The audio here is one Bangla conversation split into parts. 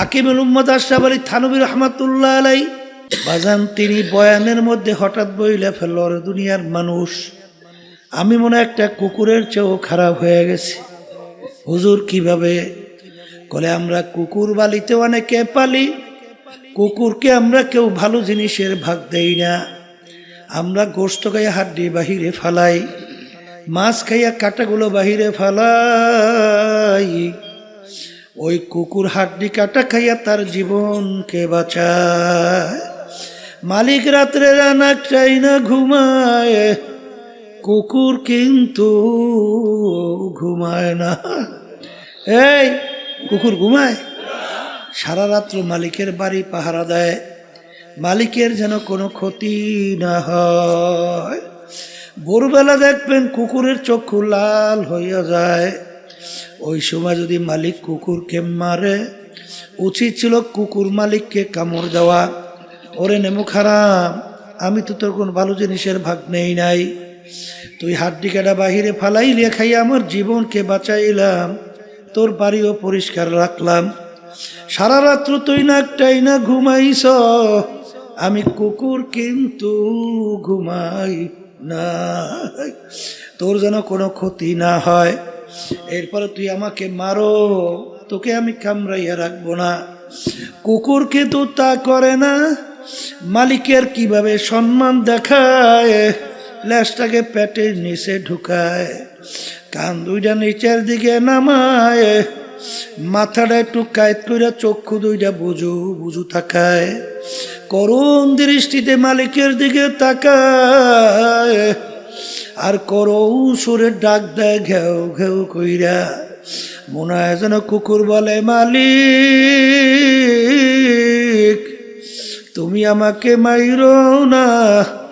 হাকিমুল উম্মত আশরাফ আলী থানভী রহমাতুল্লাহ আলাই বাজান তিনি বয়ানের মধ্যে হঠাৎ বইলে ফেলল, দুনিয়ার মানুষ আমি মনে একটা কুকুরের চেয়েও খারাপ হয়ে গেছি। হুজুর কিভাবে? বলে আমরা কুকুর বালিতে অনেকে পালি, কুকুরকে আমরা কেউ ভালো জিনিসের ভাগ দেই না। আমরা গোশত খাইয়া হাড্ডি বাহিরে ফালাই, মাছ খাইয়া কাটাগুলো বাহিরে ফালাই, ওই কুকুর হাড্ডি কাটা খাইয়া তার জীবনকে বাঁচায়। মালিক রাত্রে রানা চাই না ঘুমায়, কুকুর কিন্তু ঘুমায় না। এই কুকুর ঘুমায়? সারা রাত্র মালিকের বাড়ি পাহারা দেয়, মালিকের যেন কোনো ক্ষতি না হয়। ভোরবেলা দেখবেন কুকুরের চক্ষু লাল হইয়া যায়। ওই সময় যদি মালিক কুকুরকে মারে, উচিত ছিল কুকুর মালিককে কামড় দেওয়া। ওরে নেমু খারাপ, আমি তো তোর কোনো ভালো জিনিসের ভাগ নেই নাই, তুই হাড্ডি কাটা বাহিরে ফালাইলে খাইয়া আমার জীবনকে বাঁচাইলাম, তোর বাড়িও পরিষ্কার রাখলাম, সারা রাত্র তুই নাকটাই না ঘুমাইছ, আমি কুকুর কিন্তু ঘুমাই না, তোর যেন কোনো ক্ষতি না হয়। এরপরে তুই আমাকে মারো, তোকে আমি কামড়াইয়া রাখবো না। কুকুর কিন্তু তা করে না। মালিকের কিভাবে সম্মান দেখায়, ল্যাসটাকে পেটের নিচে ঢুকায়, কান দুইটা নিচের দিকে নামায়, মাথাটা একটু কায়েত করে চক্ষু দুইটা বুঝু বুঝু তাকায়, করুণ দৃষ্টিতে মালিকের দিকে তাকায়, আর করুণ সুরে ডাক দেয় ঘেউ ঘেউ কইরা। মনে হয় যেন কুকুর বলে, মালিক তুমি আমাকে মাইরো না,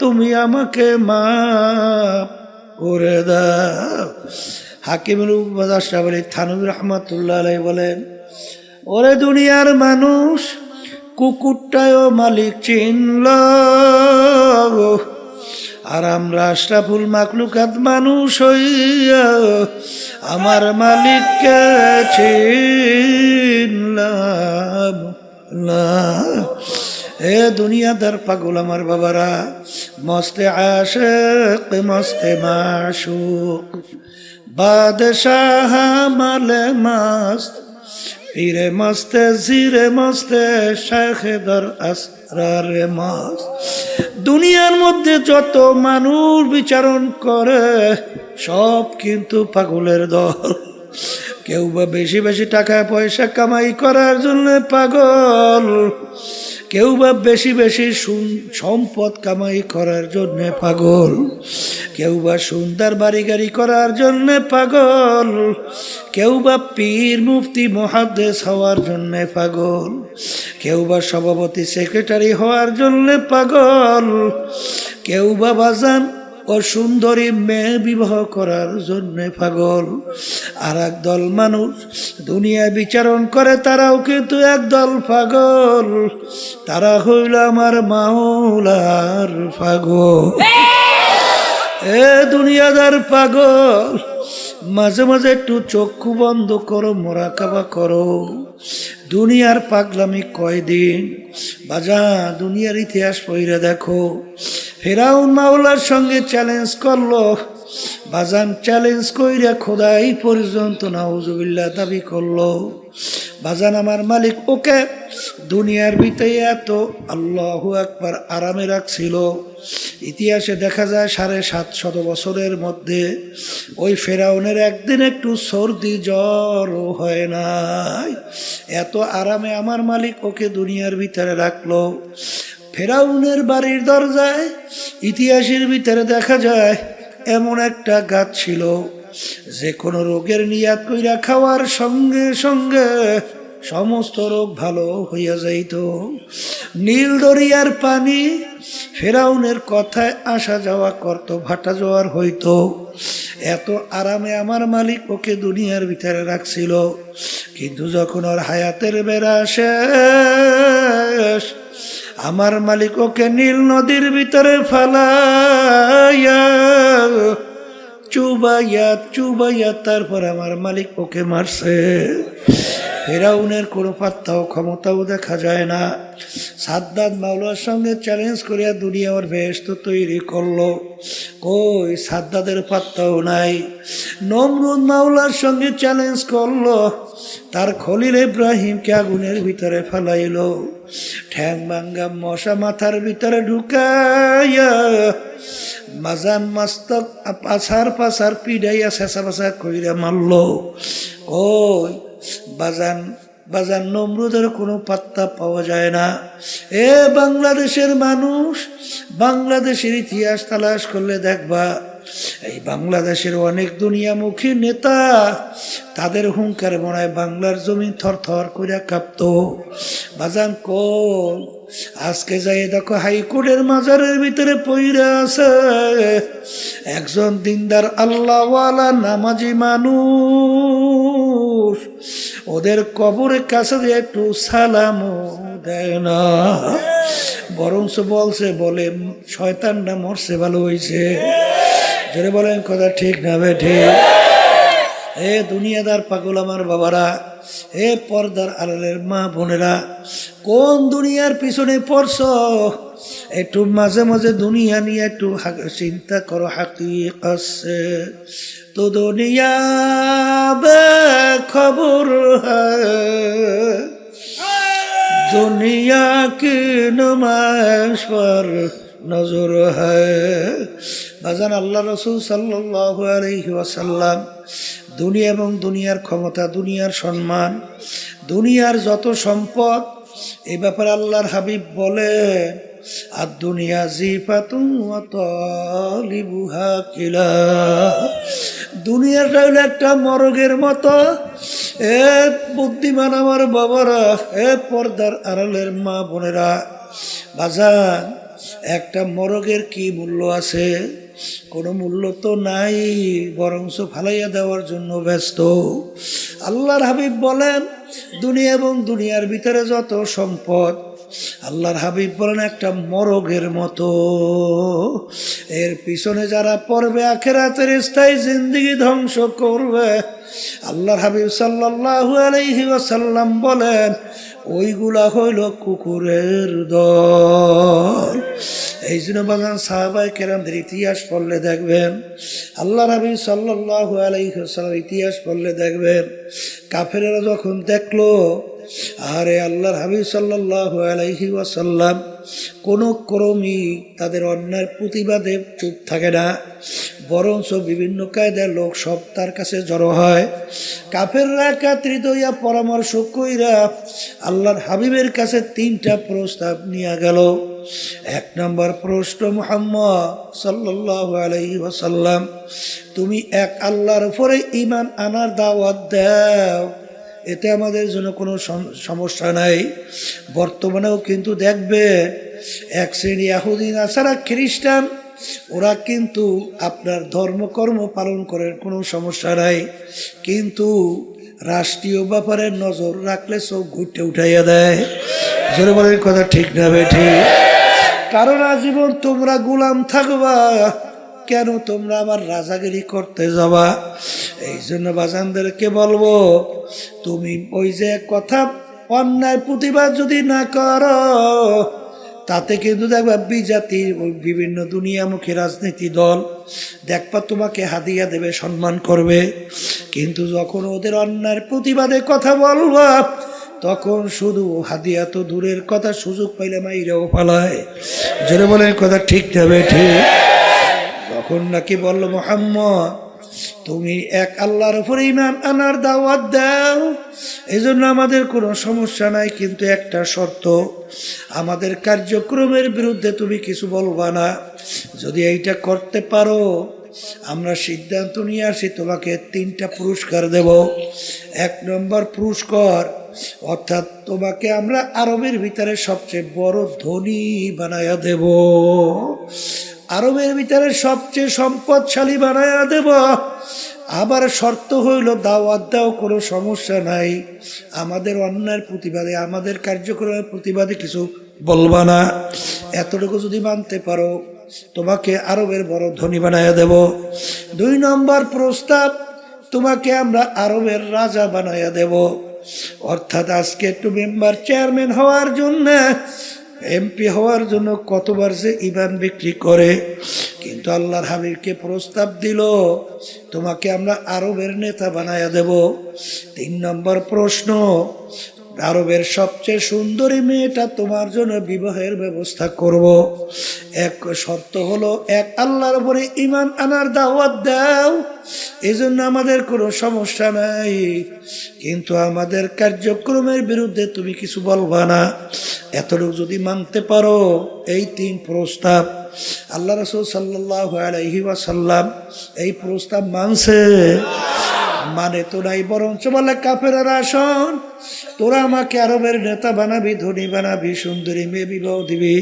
তুমি আমাকে মাফ করে দাও। হাকিমুল উম্মত আশরাফ আলী থানভী রহমাতুল্লাহ আলাইহি বলেন, ওরে দুনিয়ার মানুষ, কুকুরটাও মালিক চিনল, আর আমরা আশরাফুল মাখলুকাত মানুষ হইয়া আমার মালিককে চিনলাম না। এ দুনিয়াদার পাগল আমার বাবারা, মস্তে আশিক মস্তে মাশুক, বাদশাহ মালে মস্ত, পীরে মস্তে জিরে মস্তে, শেখে দর আসরারে মস্ত। দুনিয়ার মধ্যে যত মানুষ বিচারণ করে সব কিন্তু পাগলের দল। কেউ বা বেশি বেশি টাকা পয়সা কামাই করার জন্য পাগল, কেউ বা বেশি বেশি সম্পদ কামাই করার জন্য পাগল, কেউ বা সুন্দর বাড়ি গাড়ি করার জন্য পাগল, কেউ বা পীর মুফতি মুহাদ্দিস হওয়ার জন্য পাগল, কেউ বা সভাপতি সেক্রেটারি হওয়ার জন্য পাগল, কেউ বা বাজান ও সুন্দরী মেয়ে বিবাহ করার জন্য পাগল। আর একদল মানুষ দুনিয়া বিচারণ করে, তারাও কিন্তু একদল পাগল, তারা হইল আমার মাওলার পাগল। এ দুনিয়াদার পাগল, মাঝে মাঝে একটু চক্ষু বন্ধ করো, মোরাকাবা করো। দুনিয়ার পাগলামি কয়দিন বাজা, দুনিয়ার ইতিহাস পড়ে দেখো। ফেরাউন মাওলার সঙ্গে চ্যালেঞ্জ করলো, বাজান চ্যালেঞ্জ কইরা খোদাই পর্যন্ত নাউজুবিল্লাহ দাবি করলো। বাজান আমার মালিক ওকে দুনিয়ার ভিতরে এত আল্লাহু আকবার আরামে রাখছিল। ইতিহাসে দেখা যায় 750 বছরের মধ্যে ওই ফেরাউনের একদিন একটু সর্দি জ্বর হয় নাই, এত আরামে আমার মালিক ওকে দুনিয়ার ভিতরে রাখলো। ফেরাউনের বাড়ির দরজায় ইতিহাসের ভিতরে দেখা যায় এমন একটা গাছ ছিল, যে কোনো রোগের নিয়াত কইরা খাওয়ার সঙ্গে সঙ্গে সমস্ত রোগ ভালো হইয়া যাইত। নীল দরিয়ার পানি ফেরাউনের কথায় আসা যাওয়া করত, ভাটা জোয়ার হইতো। এত আরামে আমার মালিক ওকে দুনিয়ার ভিতরে রাখছিল। কিন্তু যখন ওর হায়াতের বেড়া শেষ, আমার মালিক ওকে নীল নদীর ভিতরে ফালাইয়া চুবাইয়া চুবাইয়া তারপর আমার মালিক ওকে মারছে। ফেরাউনের কোনো পাত্তাও ক্ষমতাও দেখা যায় না। সাদ্দাত মাওলার সঙ্গে চ্যালেঞ্জ করিয়া দুনিয়া ওর বেহেশত তৈরি করলো, কই সাদ্দাতের পাত্তাও নাই। নমরুদ মাওলার সঙ্গে চ্যালেঞ্জ করলো, তার খলিল ইব্রাহিমকে আগুনের ভিতরে ফেলাইলো, ঠ্যাং ভাঙ্গা মশা মাথার ভিতরে ঢুকাইয়া মাজান মাস্তক পাছার পিডাইয়া শেষা পাশা কইরা মারলো। ওই বাজান নমরুদের কোনো পাত্তা পাওয়া যায় না। এ বাংলাদেশের মানুষ, বাংলাদেশের ইতিহাস তালাশ করলে দেখবা এই বাংলাদেশের অনেক দুনিয়ামুখী নেতা, তাদের হুঙ্কার মনে হয় বাংলার জমি থরথর করে কাঁপত। বাজান কোন আজকে যাই দেখো হাইকোর্টের মাজারের ভিতরে পইরা আছে একজন দিনদার আল্লাহওয়ালা নামাজি মানুষ, ওদের কবরের কাছে দিয়ে একটু সালামও দেয় না, বরঞ্চ বলে শয়তানটা মরছে ভালো হয়েছে। জোরে বলেন কথা ঠিক না বেঠে? এ দুনিয়াদার পাগল আমার বাবারা, এ পর্দার আড়ালের মা বোনেরা, কোন দুনিয়ার পিছনে পড়ছ? একটু মাঝে মাঝে দুনিয়া নিয়ে একটু চিন্তা করো। হাকিকত সে তো দুনিয়া বেখবর হ্যায়, দুনিয়া কি নুমাইশ পর নজর হ্যায়। বাজান আল্লাহ রসুল সাল্লাল্লাহু আলাইহি ওয়াসাল্লাম দুনিয়া এবং দুনিয়ার ক্ষমতা, দুনিয়ার সম্মান, দুনিয়ার যত সম্পদ, এই ব্যাপারে আল্লাহর হাবিব বলেন আর দুনিয়া জিফাতুন ওয়া তালিবুহা কিলা, দুনিয়াটা হলো একটা মরগের মতো। এ বুদ্ধিমান আমার বাবারা, এ পর্দার আড়ালের মা বোনেরা, বাজান একটা মরগের কি মূল্য আছে? কোনো মূল্য তো নাই, বরঞ্চ ফালাইয়া দেওয়ার জন্য ব্যস্ত। আল্লাহর হাবিব বলেন দুনিয়া এবং দুনিয়ার ভিতরে যত সম্পদ, আল্লাহর হাবিব বলেন একটা মরগের মতো, এর পিছনে যারা পড়বে আখিরাতের স্থায়ী জিন্দেগি ধ্বংস করবে। আল্লাহর হাবিব সাল্লাল্লাহু আলাইহি ওয়াসাল্লাম বলেন ওইগুলা হইল কুকুরের দল। এই জন্য বাগান সাহাবায়ে কেরামদের ইতিহাস পড়লে দেখবেন, আল্লাহর হাবিব সাল্লাল্লাহু আলাইহি ওয়াসাল্লাম ইতিহাস পড়লে দেখবেন, কাফেরেরা যখন দেখলো আরে আল্লাহর হাবিব সাল্লাল্লাহু আলাইহি ওয়াসাল্লাম কোনো ক্রমই তাদের অন্যায়ের প্রতিবাদে চুপ থাকে না, বরঞ্চ বিভিন্ন কায়দার লোক সব তার কাছে জড়ো হয়। কাফেররা একত্রিত হইয়া পরামর্শ কইরা আল্লাহর হাবিবের কাছে 3টা প্রস্তাব নিয়ে গেল। 1 নম্বর প্রশ্ন, মুহাম্মদ সাল্লাল্লাহু আলাইহি ওয়াসাল্লাম তুমি এক আল্লাহর উপরে ঈমান আনার দাওয়াত দাও, এতে আমাদের জন্য কোনো সমস্যা নাই। বর্তমানেও কিন্তু দেখবেন এক শ্রেণী ইহুদি নাসারা খ্রিস্টান, ওরা কিন্তু আপনার ধর্মকর্ম পালন করার কোনো সমস্যা নাই, কিন্তু রাষ্ট্রীয় ব্যাপারে নজর রাখলে সব ঘুরতে উঠাইয়া দেয়। জোরে বলেন কথা ঠিক না বেঠি? কারণ আজীবন তোমরা গোলাম থাকবা, কেন তোমরা আবার রাজাগিরি করতে যাবা? এই জন্য বাজানদেরকে বলবো, তুমি ওই যে কথা অন্যায় প্রতিবাদ যদি না করো, তাতে কিন্তু দেখবা বিজাতি ওই বিভিন্ন দুনিয়ামুখী রাজনীতি দল দেখবা তোমাকে হাদিয়া দেবে, সম্মান করবে, কিন্তু যখন ওদের অন্যায়ের প্রতিবাদে কথা বলবা তখন শুধু হাদিয়া তো দূরের কথা, সুযোগ পাইলে মাইরাও পালায়। জোরে বলেন কথা ঠিক যাবে ঠিক? যখন নাকি বলল মুহাম্মদ তুমি এক আল্লাহর উপরে ঈমান আনার দাওয়াত দাও, এই জন্য আমাদের কোনো সমস্যা নাই, কিন্তু একটা শর্ত, আমাদের কার্যক্রমের বিরুদ্ধে তুমি কিছু বলবা না। যদি এইটা করতে পারো আমরা সিদ্ধান্ত নিয়ে আসি তোমাকে 3টা পুরস্কার দেব। 1 নম্বর পুরস্কার, অর্থাৎ তোমাকে আমরা আরবের ভিতরে সবচেয়ে বড় ধনী বানায়া দেব, আরবের ভিতরে সবচেয়ে সম্পদশালী বানায়া দেব। আবার শর্ত হইল দাওয়াত দাও, কোনো সমস্যা নাই, আমাদের অন্যায়ের প্রতিবাদে, আমাদের কার্যক্রমের প্রতিবাদে কিছু বলবা না। এতটুকু যদি মানতে পারো তোমাকে আরবের বড় ধনী বানায়া দেব। 2 নম্বর প্রস্তাব, তোমাকে আমরা আরবের রাজা বানায়া দেব। অর্থাৎ আজকে একটু মেম্বার চেয়ারম্যান হওয়ার জন্য, এমপি হওয়ার জন্য কতবার যে ইমান বিক্রি করে। কিন্তু আল্লাহর হাবিবকে প্রস্তাব দিল, তোমাকে আমরা আরবের নেতা বানায়া দেব। 3 নম্বর প্রশ্ন, আরবের সবচেয়ে সুন্দরী মেয়েটা তোমার জন্য বিবাহের ব্যবস্থা করব। এক শর্ত হলো, এক আল্লাহর উপরে ঈমান আনার দাওয়াত দাও, এই জন্য আমাদের কোনো সমস্যা নাই, কিন্তু আমাদের কার্যক্রমের বিরুদ্ধে তুমি কিছু বলবা না। এতটুকু যদি মানতে পারো, এই 3 প্রস্তাব। আল্লাহ রাসূল সাল্লাল্লাহু আলাইহি ওয়াসাল্লাম এই প্রস্তাব মানছে? মানে তো নাই, বরঞ্চ বলে কাফেররা, শোন, তোরা আমাকে আরবের নেতা বানাবি, ধনী বানাবি, সুন্দরী মেয়ে বিবাহ দিবি,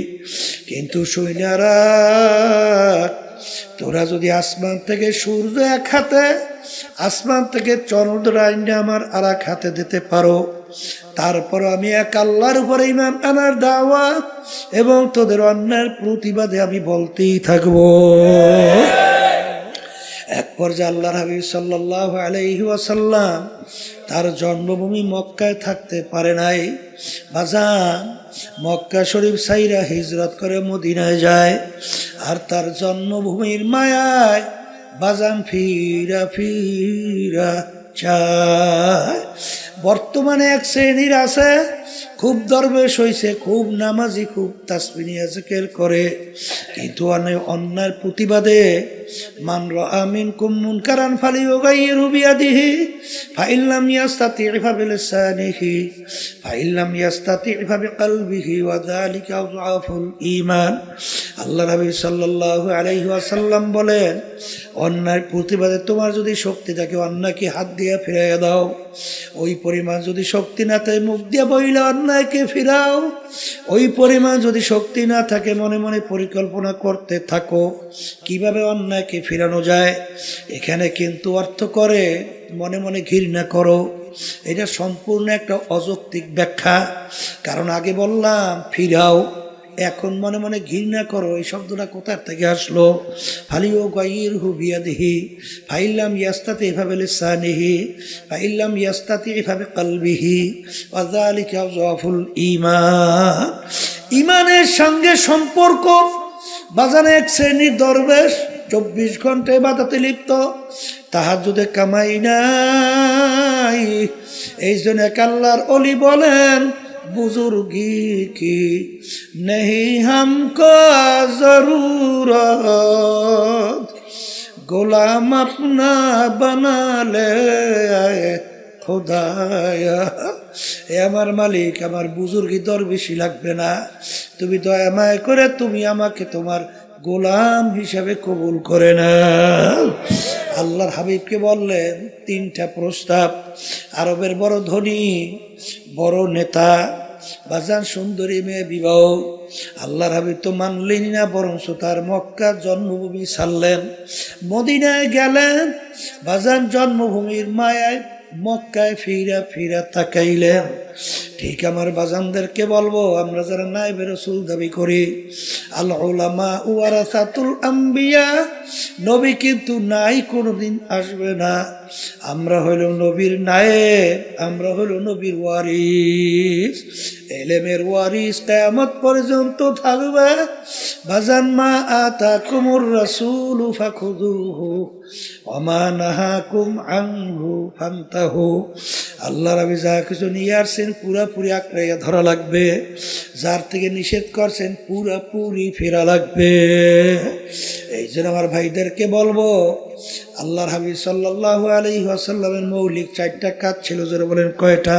কিন্তু সৈন্যরা তোরা যদি আসমান থেকে সূর্য এক হাতে, আসমান থেকে চন্দ্র আইনে আমার আর এক হাতে দিতে পারো, তারপর আমি এক আল্লাহর উপরে ঈমান আনার দাওয়াত এবং তোদের অন্যায়ের প্রতিবাদে আমি বলতেই থাকবো। এক পর্যায়ে আল্লাহর হাবিব সাল্লাল্লাহু আলাইহি ওয়াসাল্লাম তার জন্মভূমি মক্কায় থাকতে পারে নাই। বাজান, মক্কা শরীফ সাইরা হিজরত করে মদিনায় যায়, আর তার জন্মভূমির মায়ায় বাজান ফিরা ফিরা চায়। বর্তমানে এক শ্রেণীর আছে, খুব দরবেশ হইছে, খুব নামাজি, খুব তাসবিহ নিয়ে জিকির করে, কিন্তু অন্যায়ের প্রতিবাদে মান রাআ মিনকুম মুনকারান ফালিয়ুগাইয়িরহু বিয়াদিহি ফাইন লাম ইয়াস্তাতি' ফাবিলিসানিহি ফাইন লাম ইয়াস্তাতি' ফাবিকলবিহি ওয়া যালিকা আযআফুল ঈমান। আল্লাহ নবী সাল্লাল্লাহু আলাইহি ওয়াসাল্লাম বলেন, অন্যায়ের প্রতিবাদে তোমার যদি শক্তি থাকে, অন্যায়কে হাত দিয়ে ফিরাইয়া দাও। ওই পরিমাণ যদি শক্তি না থাকে, মুখ দিয়ে বইলে অন্যায়কে ফিরাও। ওই পরিমাণ যদি শক্তি না থাকে, মনে মনে পরিকল্পনা করতে থাকো কিভাবে অন্যায়কে ফিরানো যায়। এখানে কিন্তু অর্থ করে মনে মনে ঘৃণা করো, এটা সম্পূর্ণ একটা অযৌক্তিক ব্যাখ্যা। কারণ আগে বললাম ফিরাও, এখন মনে মনে ঘৃণা করো, এই শব্দটা কোথা থেকে আসলো? ফালিয়ুগাইয়িরহু বিয়াদিহি ফাইন লাম ইয়াস্তাতি' ফাবিলিসানিহি ফাইন লাম ইয়াস্তাতি' ফাবিকলবিহি ওয়া যালিকা আযআফুল ঈমান। ঈমানের সঙ্গে সম্পর্ক। বাজানে এক শ্রেণীর দরবেশ 24 ঘন্টা ইবাদতে লিপ্ত, তাহাজ্জুদে কামাই নাই। এই জন্য এক আল্লাহর ওলি বলেন, बुजुर्गी की नहीं हमको जरूरत, गुलाम अपना बना ले খোদায়া। এ আমার মালিক, আমার বুজুর্গি দরবেশি লাগবে না, তুমি দয়া মায়া করে তুমি আমাকে তোমার গোলাম হিসাবে কবুল করে নাও। আল্লাহর হাবিবকে বললেন 3টা প্রস্তাব। আরবের বড় ধনী, বড় নেতা, বাজান সুন্দরী মেয়ে বিবাহ। আল্লাহর হাবিব তো মানলেন না, বরঞ্চ তার মক্কা জন্মভূমি ছাড়লেন, মদিনায় গেলেন। বাজান জন্মভূমির মায়ায় মক্কায় ফিরা ফিরা তাকাইলেন। ঠিক আমার বাজানদেরকে বলবো, আমরা যারা নায়েবে রাসূল দাবি করি, আল উলামা ওয়ারাসাতুল আম্বিয়া, নবী কিন্তু নাই, কোনোদিন আসবে না। আমরা হইল নবীর নায়েব, আমরা হইল নবীর ওয়ারিস, এলেমের ওয়ারিস কিয়ামত পর্যন্ত থাকবে। বাজান মা আতাকুমুর রাসূলু ফাখুযুহু ওয়া মা নাহাকুম আনহু ফান্তাহু। আল্লাহ রাবি যা কিছু নিয়ে আসছেন পুরাপুরি আঁকড়াইয়া ধরা লাগবে, যার থেকে নিষেধ করছেন পুরাপুরি ফেরা লাগবে। এই জন্য আমার ভাইদেরকে বলবো, আল্লাহর হাবিব সাল্লাল্লাহু আলাইহি ওয়াসাল্লামের মৌলিক 4টা কাজ ছিল। যারা বলেন কয়টা?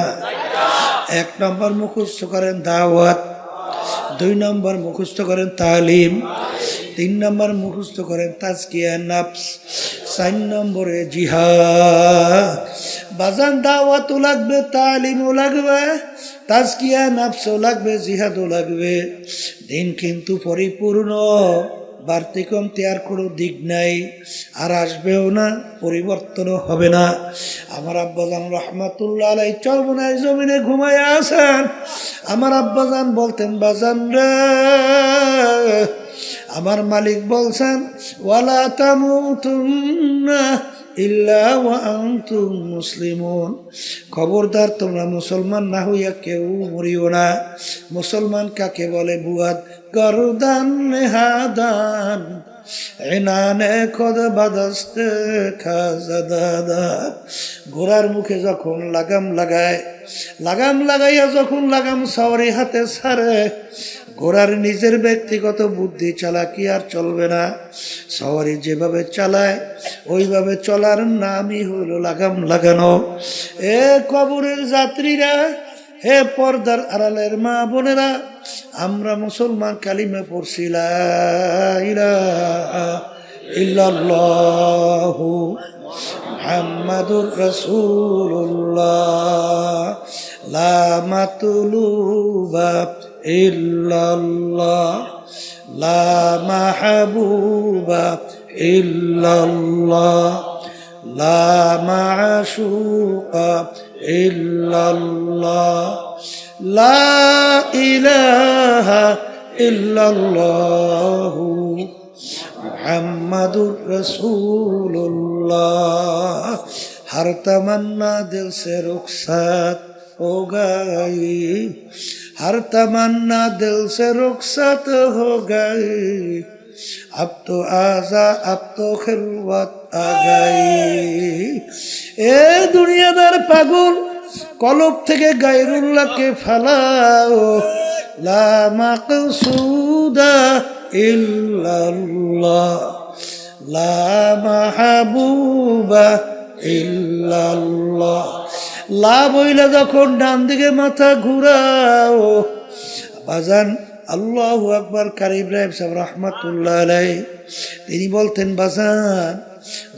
1 নম্বর মুখস্থ করেন দাওয়াত, 2 নম্বর মুখস্থ করেন তালিম, 3 নম্বর মুখস্থ করেন তাজকিয়া নফস, 4 নম্বরে জিহাদ। বাজান দাওয়াতও লাগবে, তালিমও লাগবে, তাজকিয়া নফসও লাগবে, জিহাদও লাগবে। দিন কিন্তু পরিপূর্ণ, বাড়তি কমতি আর কোনো দিক নাই, আর আসবেও না, পরিবর্তনও হবে না। আমার আব্বাজান রহমাতুল্লাহ আলাইহি চরমনায় জমিনে ঘুমায় আছেন। আমার আব্বাজান বলতেন, বাজান রে, আমার মালিক বলছেন, ওয়ালা তামুতুন্না ইল্লা ওয়া আনতুম মুসলিমুন। খবরদার তোমরা মুসলমান না হইয়া কেউ মরিও না। মুসলমান কাকে বলে? বুয়াদ গরদান নেহাদান এনানে খোদ বাদস্তে খাজাদাদা। ঘোড়ার মুখে যখন লাগাম লাগায়, লাগাম লাগাইয়া যখন লাগাম সাওয়ারি হাতে ছাড়ে, ঘোড়ার নিজের ব্যক্তিগত বুদ্ধি চালাকি আর চলবে না। সাওয়ারি যেভাবে চালায় ওইভাবে চলার নামই হলো লাগাম লাগানো। এ কবরের যাত্রীরা, হে পর্দার আড়ালের মা বোনেরা, আমরা মুসলমান কালিমা পড়ছি লা ইলাহা ইল্লাল্লাহু মুহাম্মাদুর রাসূলুল্লাহ লা মাতলুবা ইল্লাল্লাহ লা মাহবুবা ইল্লাল্লাহ লা মা'শুকা ইল্লাল্লাহ লা ইলাহা ইল্লাল্লাহু মুহাম্মাদুর রাসূলুল্লাহ। हर तमन्ना दिल से रुखसत हो गई, हर तमन्ना दिल से रुखसत हो गई, अब तो आजा अब तो खिलवत आ गई। ए दुनियादार पागल, কলব থেকে গায়রুল্লাহকে ফালাও। লা মাকসুদা ইল্লাল্লাহ লা মাহবুবা ইল্লাল্লাহ। লা বইলা যখন ডান দিকে মাথা ঘুরাও, বাজান আল্লাহু আকবার। কারি ইব্রাহিম সাহেব রহমাতুল্লাহ আলাইহি তিনি বলতেন, বাজান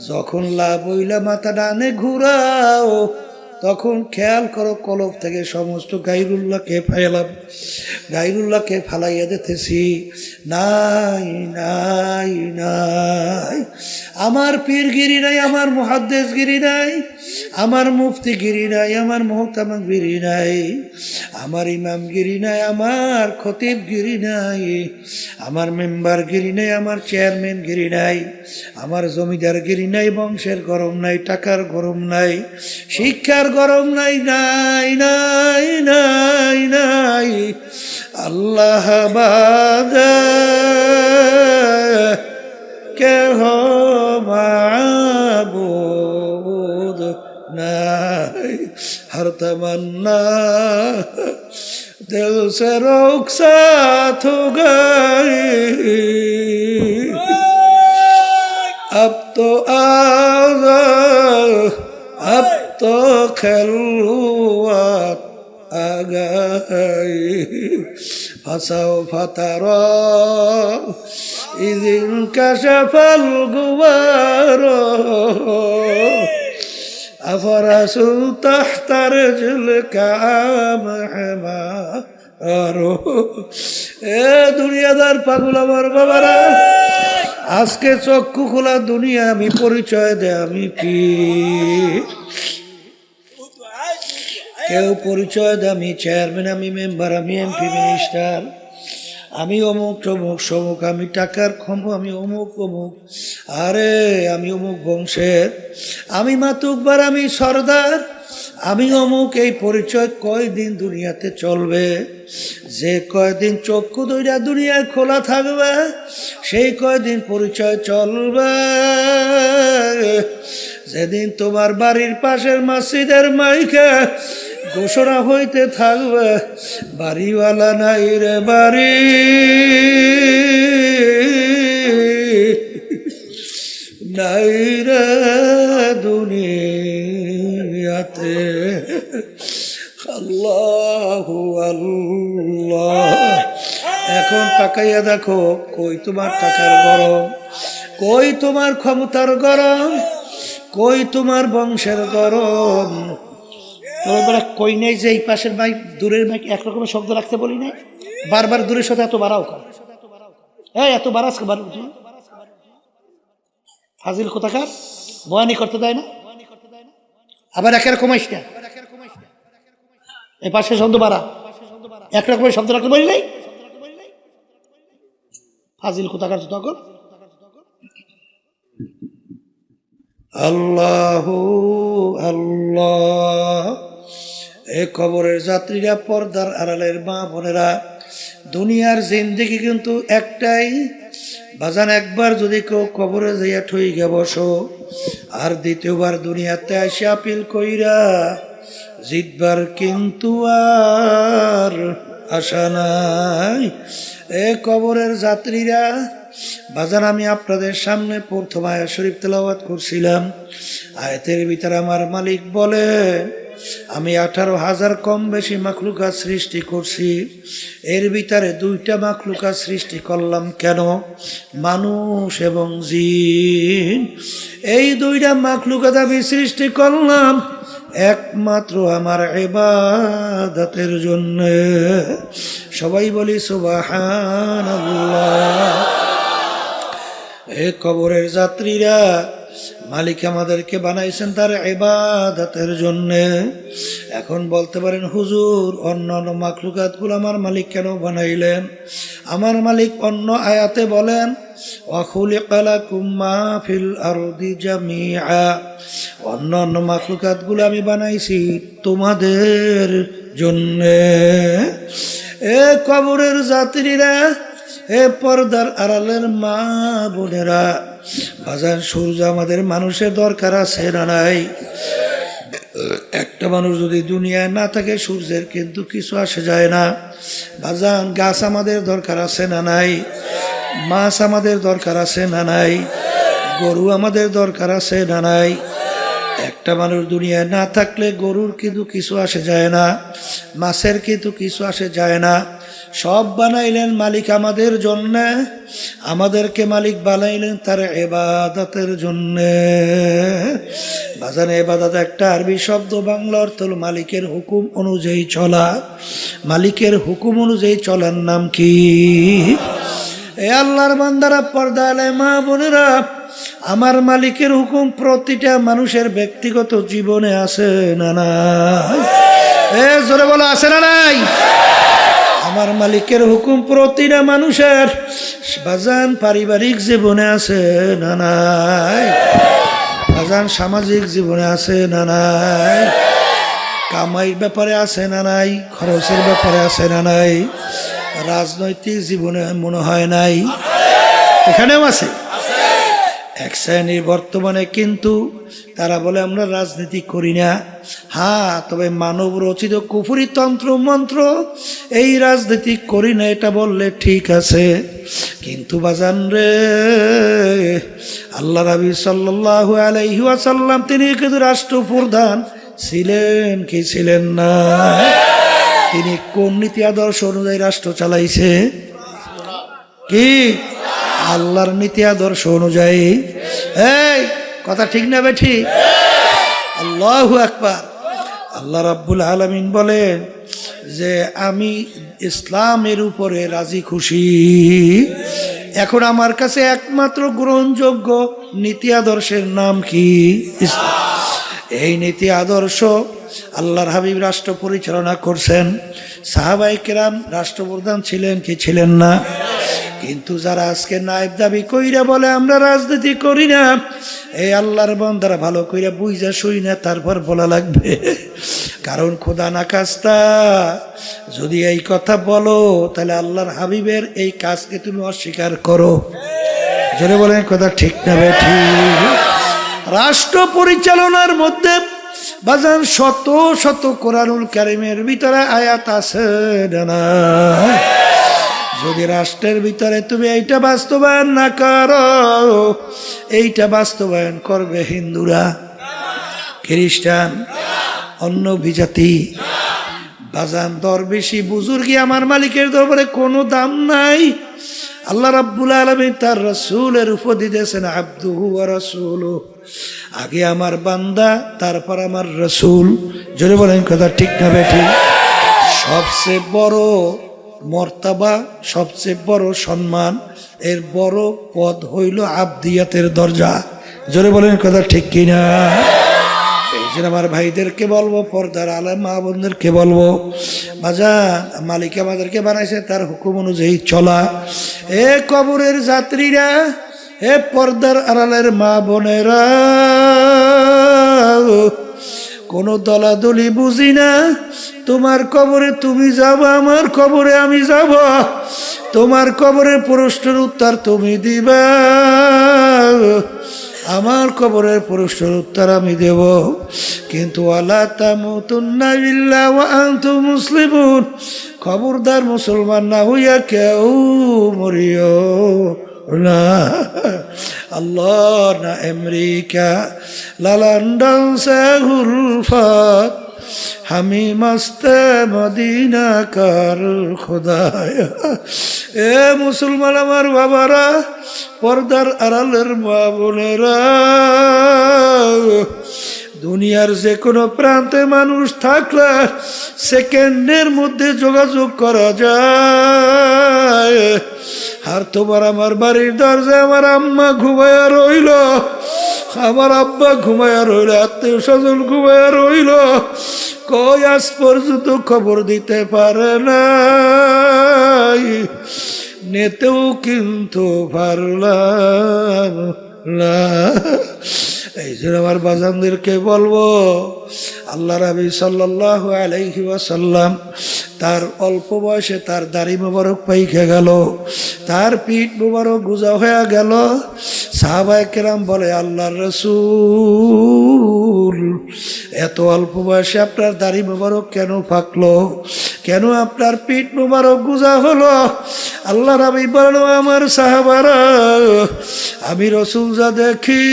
যখন লা বইলা মাথা ডানে ঘুরাও তখন খেয়াল করো কলব থেকে সমস্ত গায়রুল্লাহকে গায়রুল্লাহকে ফালাইয়া দিতেছি। নাই নাই নাই, আমার পীরগিরি নাই, আমার মুহাদ্দিসগিরি নাই, আমার মুফতিগিরি নাই, আমার মুহতামিমগিরি নাই, আমার ইমামগিরি নাই, আমার খতিবগিরি নাই, আমার মেম্বারগিরি নাই, আমার চেয়ারম্যানগিরি নাই, আমার জমিদারগিরি নাই, বংশের গরম নাই, টাকার গরম নাই, শিক্ষার গরম নাই, নাই নাই নাই নাই। আল্লাহ বাদে কেহ মাবুদ নাই, হর তমন্না দিল সে रुखसत हो गई, अब तो आजा अब तो खिलवत आ गई, फसाओ फतरा इदिन कशफल गुबारो, अफरसु तहता रिजलिका महमारो। এ দুনিয়াদার পাগল আমার বাবারা, আজকে চক্ষু খোলা দুনিয়া আমি পরিচয় দেয় আমি পীর। কেউ পরিচয় দেয় আমি চেয়ারম্যান, আমি মেম্বার, আমি এমপি, মিনিস্টার, আমি অমুক তমুক সমুক, আমি টাকার ক্ষম, আমি অমুক অমুক, আরে আমি অমুক বংশের, আমি মাতুব্বার, আমি সর্দার, আমি অমুক। এই পরিচয় কয়দিন দুনিয়াতে চলবে? যে কয়দিন চক্ষু দুইটা দুনিয়ায় খোলা থাকবে সেই কয়দিন পরিচয় চলবে। যেদিন তোমার বাড়ির পাশের মসজিদের মাইকে ঘোষণা হইতে থাকবে, বাড়িওয়ালা নাই রে বাড়ি, নাই রে দুনিয়াতে। আল্লাহু আল্লাহ। এখন তাকাইয়া দেখো, কই তোমার টাকার গরম, কই তোমার ক্ষমতার গরম, কই তোমার বংশের গরম? কই নেই যে এই পাশের মাইক দূরের মাইক একরকমের শব্দ রাখতে বলি নাই? বারবার দূরের সাথে এত বাড়াও কর, এত বাড়াস ফাজিল কোথাকার, বয়ানি করতে দেয় না, আবার একের কমাইস না, এই পাশে শব্দ বাড়া, একরকমের শব্দ রাখতে বলি নাই? ফাজিল কোথাকার তখন আল্লাহু আল্লাহ। এ কবরের যাত্রীরা, পর্দার আড়ালের মা বোনেরা, দুনিয়ার জিন্দেগি কিন্তু একটাই বাজান। একবার যদি কেউ কবরে যাইয়া ঠইগা বসো, আর দ্বিতীয়বার দুনিয়াতে আসে আপিল কইরা জিতবার কিন্তু আর আশা নাই। এ কবরের যাত্রীরা বাজান, আমি আপনাদের সামনে প্রথম আয়াত শরীফ তেলাওয়াত করছিলাম। আয়াতের ভিতরে আমার মালিক বলে, আমি 18,000 কম বেশি মাখলুকাত সৃষ্টি করছি। এর ভিতরে 2টা মাখলুকাত সৃষ্টি করলাম কেন? মানুষ এবং জিন। এই 2টা মাখলুকাত আমি সৃষ্টি করলাম একমাত্র আমার ইবাদতের জন্য। সবাই বলি সুবহানাল্লাহ। এ কবরের যাত্রীরা, মালিক আমাদেরকে বানাইছেন তার ইবাদতের জন্য। এখন বলতে পারেন, হুজুর অন্যান্য মাখলুকাতগুলো আমার মালিক কেন বানাইলেন? আমার মালিক অন্য আয়াতে বলেন, ওয়া খুলিকা লাকুম মা ফিল আরদি জামিআ। অন্যান্য মাখলুকাতগুলো আমি বানাইছি তোমাদের জন্য। এ কবরের যাত্রীরা, এ পর্দার আড়ালের মা বোনেরা, বাজার সূর্য আমাদের মানুষের দরকার আছে না নাই? একটা মানুষ যদি দুনিয়ায় না থাকে, সূর্যের কিন্তু কিছু আসে যায় না। বাজান, গাছ আমাদের দরকার আছে না নাই? মাছ আমাদের দরকার আছে না নাই? গরু আমাদের দরকার আছে না নাই? একটা মানুষ দুনিয়ায় না থাকলে গরুর কিন্তু কিছু আসে যায় না, মাছের কিন্তু কিছু আসে যায় না। সব বানাইলেন মালিক আমাদের জন্য, আমাদেরকে মালিক বানাইলেন তার ইবাদতের জন্য। বাজানে, ইবাদত একটা আরবি শব্দ, বাংলা অর্থ হলো মালিকের হুকুম অনুযায়ী চলা। মালিকের হুকুম অনুযায়ী চলার নাম কি? এ আল্লাহর বান্দারা, পর্দালে মা বোনেরা, আমার মালিকের হুকুম প্রতিটা মানুষের ব্যক্তিগত জীবনে আছে না নাই? এ জোরে বলো, আছে না নাই? আমার মালিকের হুকুম প্রতিটা মানুষের বাজান পারিবারিক জীবনে আছে না নাই? বাজান সামাজিক জীবনে আছে না নাই? কামাইয়ের ব্যাপারে আছে না নাই? খরচের ব্যাপারে আছে না নাই? রাজনৈতিক জীবনে মনে হয় নাই? এখানেও আছে। এক শ্রেণীর বর্তমানে কিন্তু তারা বলে আমরা রাজনীতি করি না। হ্যাঁ, তবে মানব রচিত কুফরি তন্ত্র মন্ত্র, এই রাজনীতি করি না, এটা বললে ঠিক আছে। কিন্তু বাজান রে, আল্লাহ নবী সাল্লাল্লাহু আলাইহি ওয়াসাল্লাম, তিনি কিন্তু রাষ্ট্রপ্রধান ছিলেন কি ছিলেন না? তিনি কোন নীতি আদর্শ অনুযায়ী রাষ্ট্র চালাইছে? কি আল্লাহর নীতি আদর্শ অনুযায়ী। এই কথা ঠিক না বেঠি? আল্লাহু আকবার। আল্লাহ রাব্বুল আলামিন বলেন যে আমি ইসলামের উপরে রাজি খুশি। এখন আমার কাছে একমাত্র গ্রহণযোগ্য নীতি আদর্শের নাম কি? ইসলাম। এই নীতি আদর্শ আল্লাহর হাবিব রাষ্ট্র পরিচালনা করছেন। সাহাবায়ে কেরাম রাষ্ট্রপ্রধান ছিলেন কি ছিলেন না? কিন্তু যারা আজকে নায়েব দাবি কইরা বলে আমরা রাজনীতি করি না, এই আল্লাহর বান্দারা ভালো কইরা বুঝা শুই না, তারপর বলা লাগবে। কারণ খোদা না কাজটা যদি এই কথা বলো, তাহলে আল্লাহর হাবিবের এই কাজকে তুমি অস্বীকার করো। জোরে বলেন কথা ঠিক না বেঠিক? রাষ্ট্র পরিচালনার মধ্যে বাজান শত শত কোরআনুল কারীমের ভিতরে আয়াত আছে না? যদি রাষ্ট্রের ভিতরে তুমি এইটা বাস্তবায়ন না করো, এইটা বাস্তবায়ন করবে হিন্দুরা, খ্রিস্টান, অন্য বিজাতি। বাজান দরবেশি বুজুর্গি আমার মালিকের দরবারে কোনো দাম নাই। আল্লাহ রাব্বুল আলামিন তার রাসূলের উপর দিতেছেন আবদুহু ওয়া রাসূলুহু। আগে আমার বান্দা, তারপর আমার রাসূল। জোরে বলেন কথা ঠিক না বেঠিক? সবচেয়ে বড় মর্তাবা, সবচেয়ে বড় সম্মান, এর বড় পদ হইল আবদিয়াতের দরজা। জোরে বলেন কথা ঠিক কিনা? এই জন্য আমার ভাইদেরকে বলবো, পর্দার আলেম মা বোনদেরকে বলবো, বাজান মালিক আমাদেরকে বানাইছে তার হুকুম অনুযায়ী চলা। এ কবরের যাত্রীরা, এ পর্দার আড়ালের মা বোনেরা, কোনো দলাদলি বুঝি না, তোমার কবরে তুমি যাবা, আমার কবরে আমি যাব, তোমার কবরের প্রশ্নের উত্তর তুমি দিবা, আমার কবরের প্রশ্নের উত্তর আমি দেব। কিন্তু ওয়ালা তামুতুন্না ইল্লা ওয়া আনতুম মুসলিমুন, খবরদার মুসলমান না হইয়া কেউ মরিও না। আল্লাহ না আমেরিকা না লন্ডন সে গুলফাত, হামি মস্তে মদিনা কার খোদায়া। এ মুসলমান আমার বাবারা, পর্দার আড়ালের মা বোনেরা, দুনিয়ার যে কোনো প্রান্তে মানুষ থাকলে সেকেন্ডের মধ্যে যোগাযোগ করা যায়। আর তোমার আমার বাড়ির দরজায় আমার আম্মা ঘুমায়া রইল, আমার আব্বা ঘুমায়া রইল, আত্মীয় স্বজন ঘুমায়া রইল, কই আজ পর্যন্ত খবর দিতে পারে না, নেতেও কিন্তু পারলাম না। এই জন্য আমার বাজানদেরকে বলবো, আল্লাহ নবী সাল্লাল্লাহু আলাইহি ওয়াসাল্লাম তার অল্প বয়সে তার দাড়ি মোবারক পাইকে গেল, তার পিঠ মোবারক গুজা হয়ে গেল। সাহাবায়ে কেরাম বলে, আল্লাহর রাসূল এত অল্প বয়সে আপনার দাড়ি মোবারক কেন পাকলো, কেন আপনার পিঠ মোবারক গুজা হলো? আল্লাহ নবী বলেন, আমার সাহাবারা, আমি রাসূল যা দেখি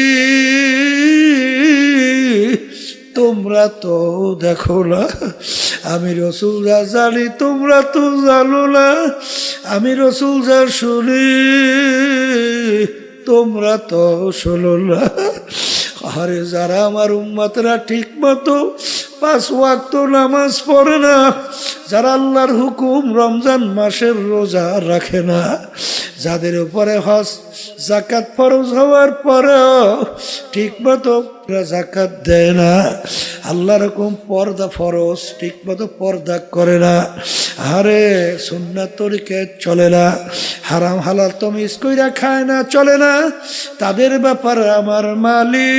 তোমরা তো দেখো না, আমি রাসূল যা জানি তোমরা তো জানো না, আমি রাসূল যা শুনি তোমরা তো শোনো না। আরে যারা আমার উম্মতরা ঠিক মতো 5 ওয়াক্ত নামাজ পড়ে না, যারা আল্লাহর হুকুম রমজান মাসের রোজা রাখে না, যাদের উপরে হজ যাকাত ফরজ হওয়ার পরেও ঠিক মতো যাকাত দেয় না, আল্লাহর হুকুম পর্দা ফরজ ঠিক মতো পর্দা করে না, আরে সুন্নাত তরিকে চলে না, হারাম হালাল তমিজ কইরা খায় না, চলে না, তাদের ব্যাপারে আমার মালিক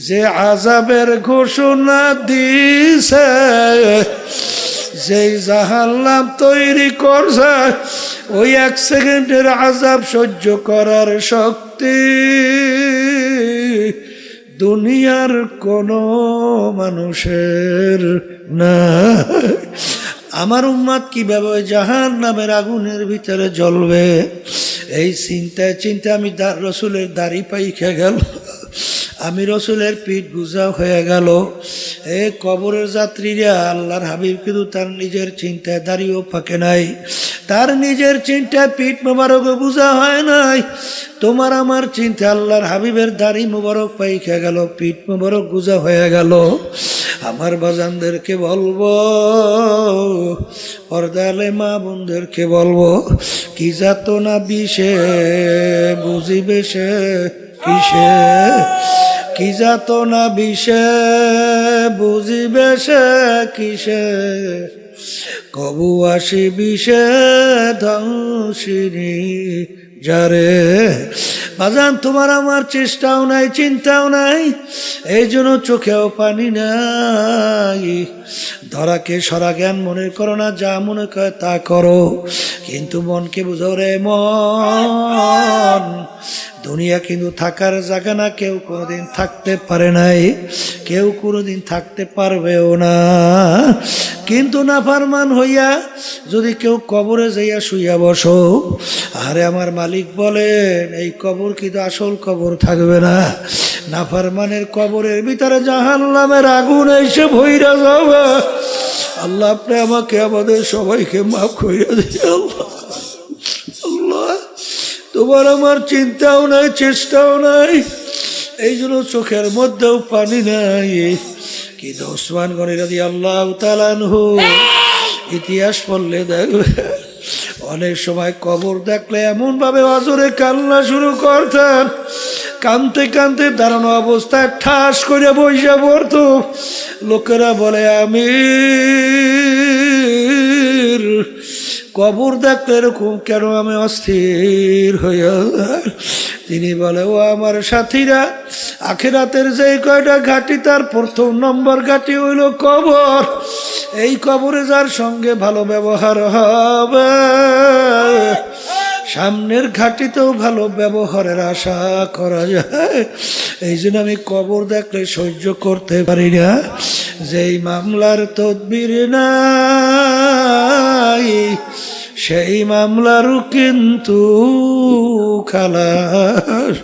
যে আযাবের ঘোষণা দিছে, যেই জাহান্নাম তৈরি করছে, ওই 1 সেকেন্ডের আযাব সহ্য করার শক্তি দুনিয়ার কোনো মানুষের না। আমার উম্মত কিভাবে জাহান্নামের আগুনের ভিতরে জ্বলবে, এই চিন্তায় চিন্তা আমি রাসূলের দাড়ি পাইখা গেল, আমি রাসূলের পিঠ গুজা হয়ে গেল। এ কবরের যাত্রীরা, আল্লাহর হাবিব কিন্তু তার নিজের চিন্তায় দাড়িও পাকে নাই, তার নিজের চিন্তায় পিঠ মোবারক বুঝা হয় নাই। তোমার আমার চিন্তা আল্লাহর হাবিবের দাড়ি মোবারক পাইখা গেল, পিঠ মোবারক গুজা হয়ে গেল। আমার বাজানদেরকে বলবো, পর্দালে মা বোনদেরকে বলবো, কি যাতনা বিষে বুঝিবে সে কিসে, কি যাতনা বিষে বুঝিবে সে কিসে, কবু আসি বিষে ধ্বংসিনী যারে। বাজান তোমার আমার চেষ্টাও নাই, চিন্তাও নাই, এই জন্য চোখেও পানি নাই। ধরাকে সরা জ্ঞান মনে করো না, যা মনে করে তা করো, কিন্তু মনকে বুঝো রে মন, দুনিয়া কিন্তু থাকার জায়গা না, কেউ কোনোদিন থাকতে পারে নাই, কেউ কোনোদিন থাকতে পারবেও না। কিন্তু নাফরমান হইয়া যদি কেউ কবরে যাইয়া শুইয়া বসো, আরে আমার মালিক বলেন, এই কবর কিন্তু আসল কবর থাকবে না, নাফরমানের কবরের ভিতরে জাহান্নামের আগুন এসে ভইরা যাবে। আল্লাহ আপনি আমাকে আমাদের সবাইকে মাফ করিয়া দিন। আল্লাহ আল্লাহ তোমার আমার চিন্তাও নাই, চেষ্টাও নাই, এই জন্য চোখের মধ্যেও পানি নাই। কিন্তু ওসমান গনি রাদিয়াল্লাহু তাআলা আনহু ইতিহাস পড়লে দেখবে, অনেক সময় কবর দেখলে এমন ভাবে অজরে কান্না শুরু করতেন, কানতে কানতে দাঁড়ানো অবস্থায় ঠাস করে বইসা পড়তো। লোকেরা বলে, আমির কবর দেখলে এরকম কেন আমি অস্থির হইয়া যাই? তিনি বলে, ও আমার সাথীরা, আখিরাতের যে কয়টা ঘাটি তার প্রথম নম্বর ঘাটি হইল কবর। এই কবরে যার সঙ্গে ভালো ব্যবহার হবে, সামনের ঘাটিতেও ভালো ব্যবহারের আশা করা যায়। এই জন্য আমি কবর দেখলে সহ্য করতে পারি না। যেই মামলার তদবির নাই, সেই মামলারও কিন্তু খালাস।